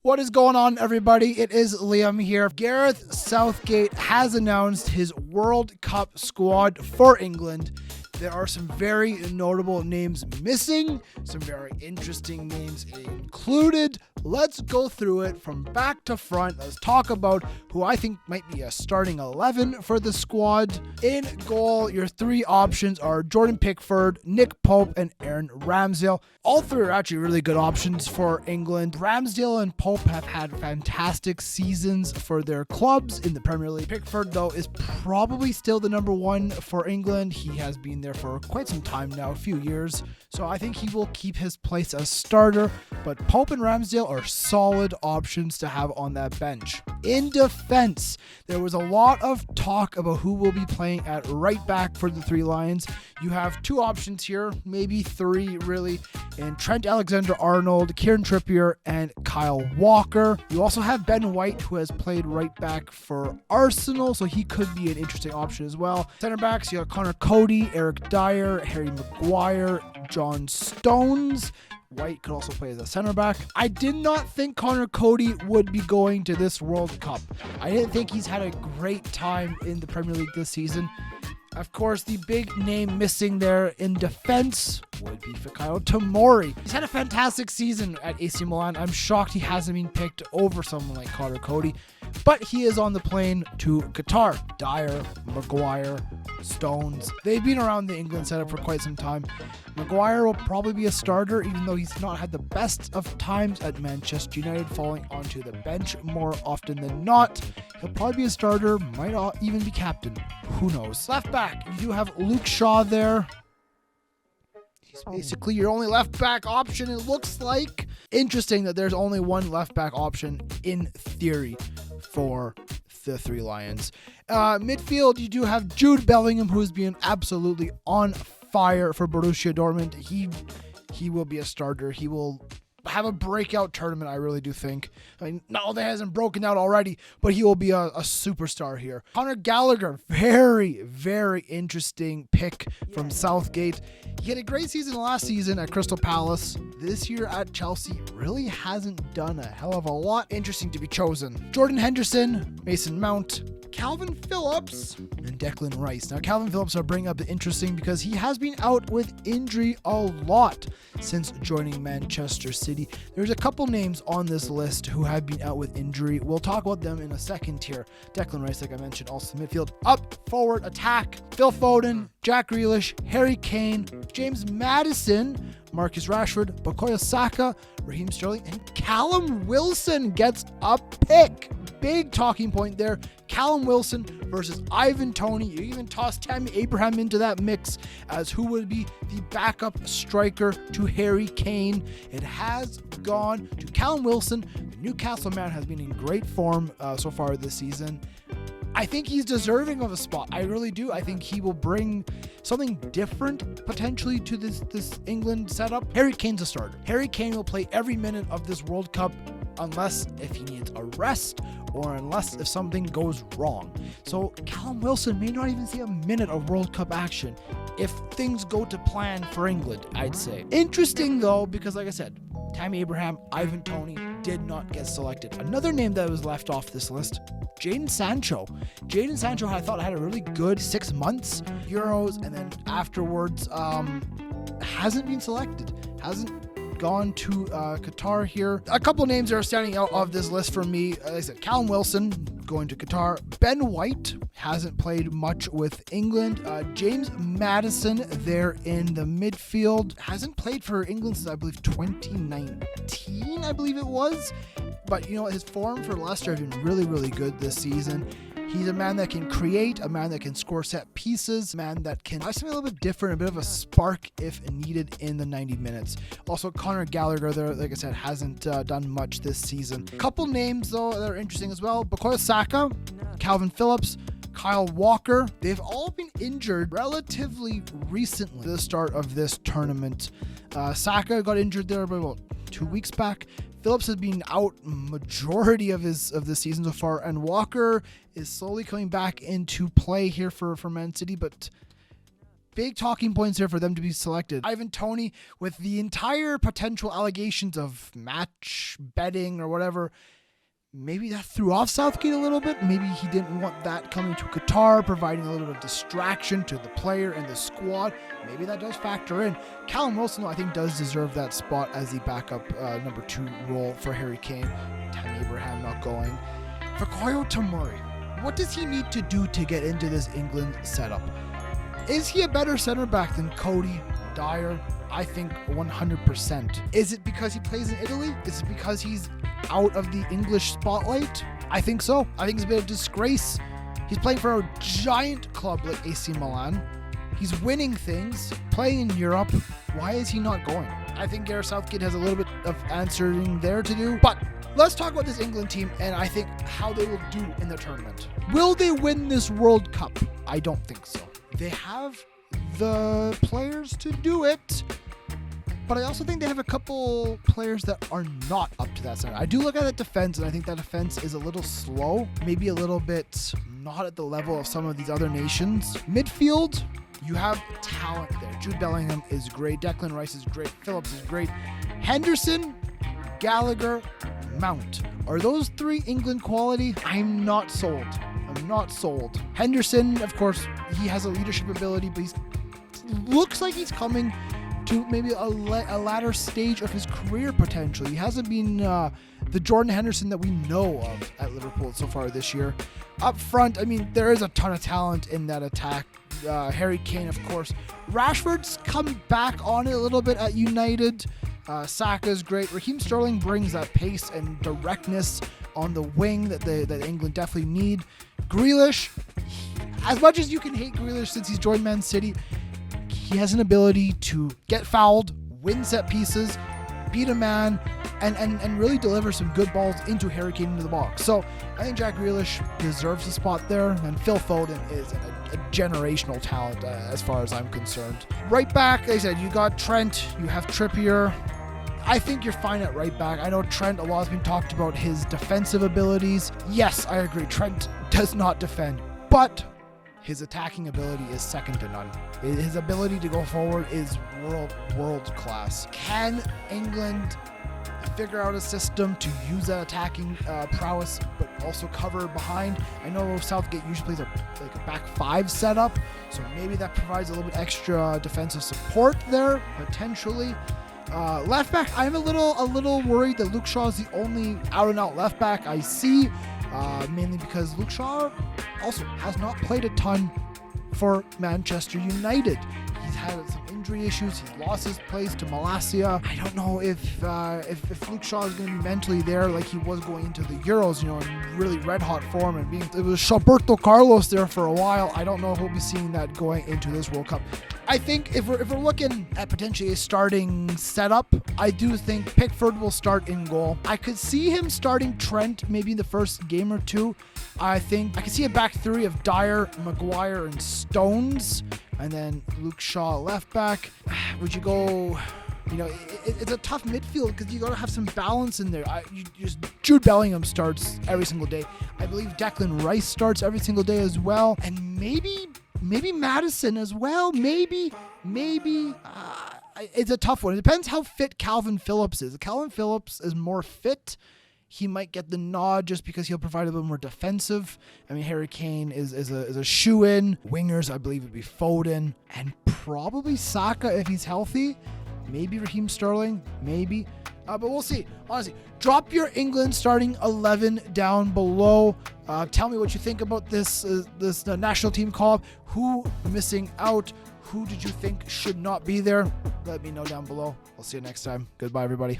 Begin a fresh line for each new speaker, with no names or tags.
What is going on, everybody? It is Liam here. Gareth Southgate has announced his World Cup squad for England. There are some very notable names missing, some very interesting names included. Let's go through it from back to front. Let's talk about who I think might be a starting 11 for the squad. In goal, your three options are Jordan Pickford, Nick Pope, and Aaron Ramsdale. All three are actually really good options for England. Ramsdale and Pope have had fantastic seasons for their clubs in the Premier League. Pickford, though, is probably still the number one for England. He has been there for quite some time now, a few years. So I think he will keep his place as starter, but Pope and Ramsdale are solid options to have on that bench. In defense, there was a lot of talk about who will be playing at right back for the Three Lions. You have two options here, maybe three really, in Trent Alexander-Arnold, Kieran Trippier, and Kyle Walker. You also have Ben White, who has played right back for Arsenal, so he could be an interesting option as well. Center backs, you have Connor Cody, Eric Dyer, Harry Maguire, John Stones. White could also play as a center back. I did not think Connor Cody would be going to this World Cup. I didn't think he's had a great time in the Premier League this season. Of course, the big name missing there in defense would be Fikayo Tomori. He's had a fantastic season at AC Milan. I'm shocked he hasn't been picked over someone like Connor Cody, but he is on the plane to Qatar. Dyer, Maguire, Stones, they've been around the England setup for quite some time. Maguire will probably be a starter, even though he's not had the best of times at Manchester United, falling onto the bench more often than not. He'll probably be a starter, might even be captain. Who knows? Left back, you do have Luke Shaw there. He's basically your only left back option, it looks like. Interesting that there's only one left back option in theory for the Three Lions. Midfield, you do have Jude Bellingham, who's been absolutely on fire for Borussia Dortmund. He will be a starter. He will have a breakout tournament, I really do think. I mean, no, that hasn't broken out already, but he will be a superstar here. Conor Gallagher, very, very interesting pick from Southgate. He had a great season last season at Crystal Palace. This year at Chelsea really hasn't done a hell of a lot. Interesting to be chosen. Jordan Henderson, Mason Mount, Calvin Phillips, and Declan Rice. Now, Calvin Phillips are bringing up the interesting because he has been out with injury a lot since joining Manchester City. There's a couple names on this list who have been out with injury. We'll talk about them in a second here. Declan Rice, like I mentioned, also midfield. Up, forward, attack. Phil Foden, Jack Grealish, Harry Kane, James Maddison, Marcus Rashford, Bukayo Saka, Raheem Sterling, and Callum Wilson gets a pick. Big talking point there. Callum Wilson versus Ivan Toney. You even toss Tammy Abraham into that mix as who would be the backup striker to Harry Kane. It has gone to Callum Wilson. The Newcastle man has been in great form so far this season. I think he's deserving of a spot. I really do. I think he will bring something different potentially to this England setup. Harry Kane's a starter. Harry Kane will play every minute of this World Cup unless if he needs a rest or unless if something goes wrong. So Callum Wilson may not even see a minute of World Cup action if things go to plan for England, I'd say. Interesting though, because like I said, Tammy Abraham, Ivan Toney did not get selected. Another name that was left off this list, Jadon Sancho. Jadon Sancho, I thought, had a really good 6 months, Euros, and then afterwards hasn't been selected. Hasn't gone to Qatar here. A couple names that are standing out of this list for me. Like I said, Callum Wilson going to Qatar. Ben White hasn't played much with England. James Maddison there in the midfield. Hasn't played for England since I believe 2019, I believe it was. But you know, his form for Leicester has been really, really good this season. He's a man that can create, a man that can score set pieces, a man that can try something a little bit different, a bit of a spark if needed in the 90 minutes. Also, Conor Gallagher there, like I said, hasn't done much this season. A couple names, though, that are interesting as well. Bukayo Saka, Calvin Phillips, Kyle Walker. They've all been injured relatively recently at the start of this tournament. Saka got injured there about 2 weeks back. Phillips has been out majority of the season so far, and Walker is slowly coming back into play here for Man City, but big talking points here for them to be selected. Ivan Toney, with the entire potential allegations of match betting or whatever, maybe that threw off Southgate a little bit. Maybe he didn't want that coming to Qatar, providing a little bit of distraction to the player and the squad. Maybe that does factor in. Callum Wilson, I think, does deserve that spot as the backup number 2 role for Harry Kane. Tammy Abraham not going. Fikayo Tomori, what does he need to do to get into this England setup? Is he a better center back than Cody, Dyer? I think 100%. Is it because he plays in Italy? Is it because he's out of the English spotlight? I think so. I think it's a bit of disgrace. He's playing for a giant club like AC Milan. He's winning things, playing in Europe. Why is he not going? I think Gareth Southgate has a little bit of answering there to do. But let's talk about this England team and I think how they will do in the tournament. Will they win this World Cup? I don't think so. They have the players to do it, but I also think they have a couple players that are not up to that standard. I do look at that defense, and I think that defense is a little slow, maybe a little bit not at the level of some of these other nations. Midfield, you have talent there. Jude Bellingham is great. Declan Rice is great. Phillips is great. Henderson, Gallagher, Mount. Are those 3 England quality? I'm not sold. Henderson, of course, he has a leadership ability, but he looks like he's coming to maybe a latter stage of his career potential. He hasn't been the Jordan Henderson that we know of at Liverpool so far this year. Up front, I mean, there is a ton of talent in that attack. Harry Kane, of course. Rashford's come back on it a little bit at United. Saka's great. Raheem Sterling brings that pace and directness on the wing that England definitely need. Grealish, as much as you can hate Grealish since he's joined Man City, he has an ability to get fouled, win set pieces, beat a man, and really deliver some good balls into Harry Kane into the box. So I think Jack Grealish deserves a spot there, and Phil Foden is a generational talent as far as I'm concerned. Right back, like I said, you got Trent, you have Trippier. I think you're fine at right back. I know Trent, a lot has been talked about his defensive abilities. Yes, I agree. Trent does not defend, but his attacking ability is second to none. His ability to go forward is world class. Can England figure out a system to use that attacking prowess, but also cover behind? I know Southgate usually plays a back 5 setup, so maybe that provides a little bit extra defensive support there, potentially. Left back, I'm a little worried that Luke Shaw is the only out-and-out left back I see, mainly because Luke Shaw also has not played a ton for Manchester United. He's had some injury issues. He's lost his place to Malacia. I don't know if Luke Shaw is going to be mentally there like he was going into the Euros, in really red hot form, and it was Roberto Carlos there for a while. I don't know if we'll be seeing that going into this World Cup. I think if we're looking at potentially a starting setup, I do think Pickford will start in goal. I could see him starting Trent maybe in the first game or two. I think I could see a back 3 of Dyer, Maguire, and Stones, and then Luke Shaw left back. Would you go? It's a tough midfield because you got to have some balance in there. Jude Bellingham starts every single day. I believe Declan Rice starts every single day as well, and maybe Maddison as well. Maybe. It's a tough one. It depends how fit Calvin Phillips is. If Calvin Phillips is more fit, he might get the nod just because he'll provide a little more defensive. I mean, Harry Kane is a shoe-in. Wingers, I believe, would be Foden and probably Saka if he's healthy. Maybe Raheem Sterling. Maybe. But we'll see. Honestly, drop your England starting 11 down below. Tell me what you think about this national team call-up. Who missing out? Who did you think should not be there? Let me know down below. I'll see you next time. Goodbye, everybody.